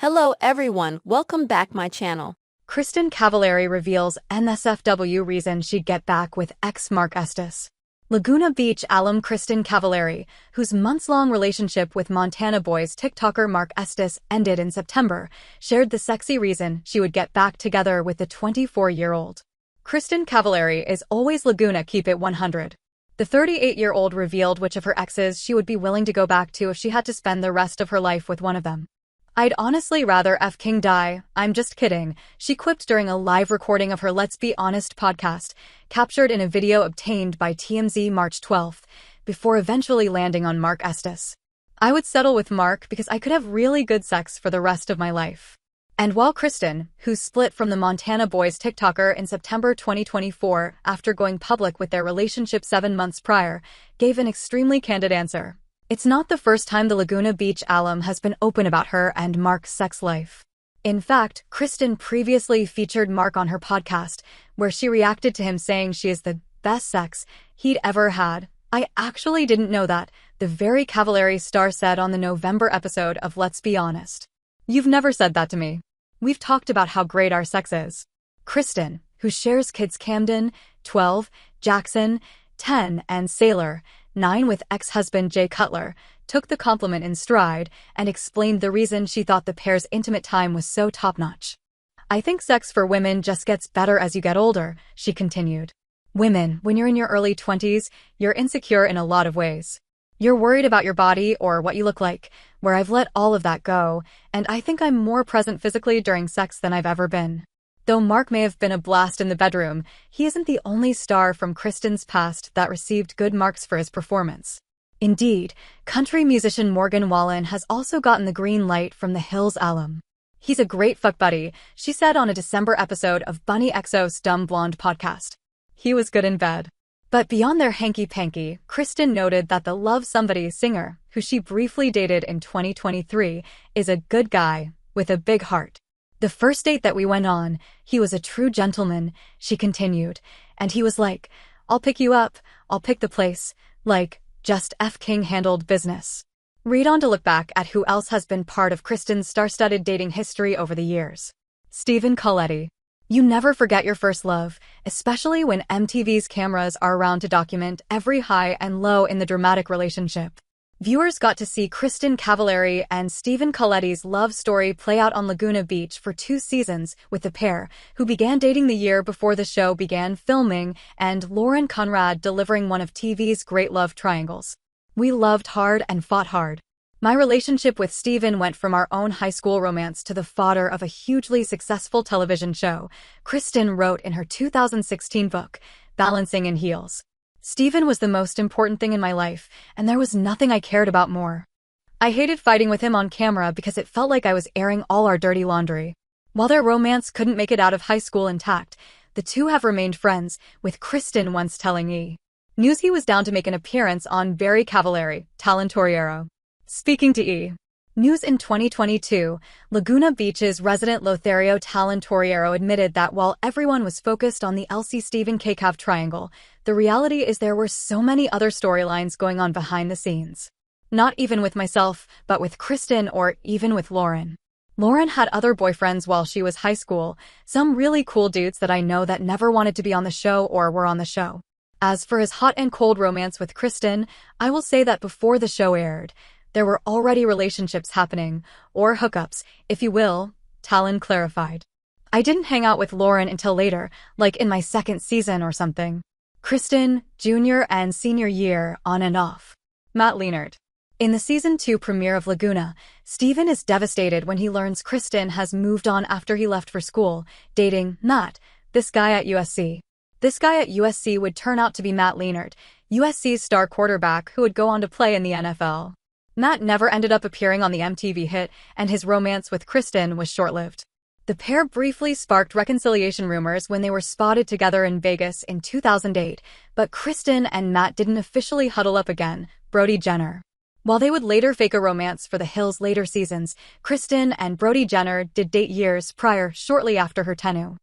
Hello everyone, welcome back my channel. Kristin Cavallari reveals NSFW reason she'd get back with ex Mark Estes. Laguna Beach alum Kristin Cavallari, whose months-long relationship with Montana Boys TikToker Mark Estes ended in September, shared the sexy reason she would get back together with the 24-year-old. Kristin Cavallari is always Laguna keep it 100. The 38-year-old revealed which of her exes she would be willing to go back to if she had to spend the rest of her life with one of them. "I'd honestly rather F King die, I'm just kidding," she quipped during a live recording of her Let's Be Honest podcast, captured in a video obtained by TMZ March 12, before eventually landing on Mark Estes. "I would settle with Mark because I could have really good sex for the rest of my life." And while Kristin, who split from the Montana Boys TikToker in September 2024 after going public with their relationship 7 months prior, gave an extremely candid answer. It's not the first time the Laguna Beach alum has been open about her and Mark's sex life. In fact, Kristin previously featured Mark on her podcast, where she reacted to him saying she is the best sex he'd ever had. "I actually didn't know that," the very Cavallari star said on the November episode of Let's Be Honest. "You've never said that to me. We've talked about how great our sex is." Kristin, who shares kids Camden, 12, Jackson, 10, and Sailor, 9 with ex-husband Jay Cutler, took the compliment in stride and explained the reason she thought the pair's intimate time was so top-notch. "I think sex for women just gets better as you get older," she continued. "Women, when you're in your early 20s, you're insecure in a lot of ways. You're worried about your body or what you look like, where I've let all of that go, and I think I'm more present physically during sex than I've ever been." Though Mark may have been a blast in the bedroom, he isn't the only star from Kristin's past that received good marks for his performance. Indeed, country musician Morgan Wallen has also gotten the green light from the Hills alum. "He's a great fuck buddy," she said on a December episode of Bunny XO's Dumb Blonde podcast. "He was good in bed." But beyond their hanky-panky, Kristin noted that the Love Somebody singer, who she briefly dated in 2023, is a good guy with a big heart. "The first date that we went on, he was a true gentleman," she continued, "and he was like, 'I'll pick you up, I'll pick the place,' like, just F King handled business." Read on to look back at who else has been part of Kristin's star-studded dating history over the years. Stephen Colletti. You never forget your first love, especially when MTV's cameras are around to document every high and low in the dramatic relationship. Viewers got to see Kristin Cavallari and Stephen Colletti's love story play out on Laguna Beach for 2 seasons, with the pair, who began dating the year before the show began filming, and Lauren Conrad delivering one of TV's great love triangles. "We loved hard and fought hard. My relationship with Stephen went from our own high school romance to the fodder of a hugely successful television show," Kristin wrote in her 2016 book, Balancing in Heels. "Stephen was the most important thing in my life, and there was nothing I cared about more. I hated fighting with him on camera because it felt like I was airing all our dirty laundry." While their romance couldn't make it out of high school intact, the two have remained friends, with Kristin once telling E! News he was down to make an appearance on Barry Cavallari, Talentoriero. Speaking to E! News in 2022, Laguna Beach's resident Lothario Talentoriero admitted that while everyone was focused on the Stephen Cav triangle, the reality is there were so many other storylines going on behind the scenes. "Not even with myself, but with Kristin or even with Lauren. Lauren had other boyfriends while she was high school, some really cool dudes that I know that never wanted to be on the show or were on the show." As for his hot and cold romance with Kristin, I will say that before the show aired, there were already relationships happening, or hookups, if you will, Talon clarified. "I didn't hang out with Lauren until later, like in my 2nd season or something. Kristin, junior and senior year, on and off." Matt Leonard. In the season 2 premiere of Laguna, Stephen is devastated when he learns Kristin has moved on after he left for school, dating Matt, this guy at USC. This guy at USC would turn out to be Matt Leonard, USC's star quarterback who would go on to play in the NFL. Matt never ended up appearing on the MTV hit, and his romance with Kristin was short-lived. The pair briefly sparked reconciliation rumors when they were spotted together in Vegas in 2008, but Kristin and Matt didn't officially huddle up again, Brody Jenner. While they would later fake a romance for the Hills' later seasons, Kristin and Brody Jenner did date years prior, shortly after her tenure.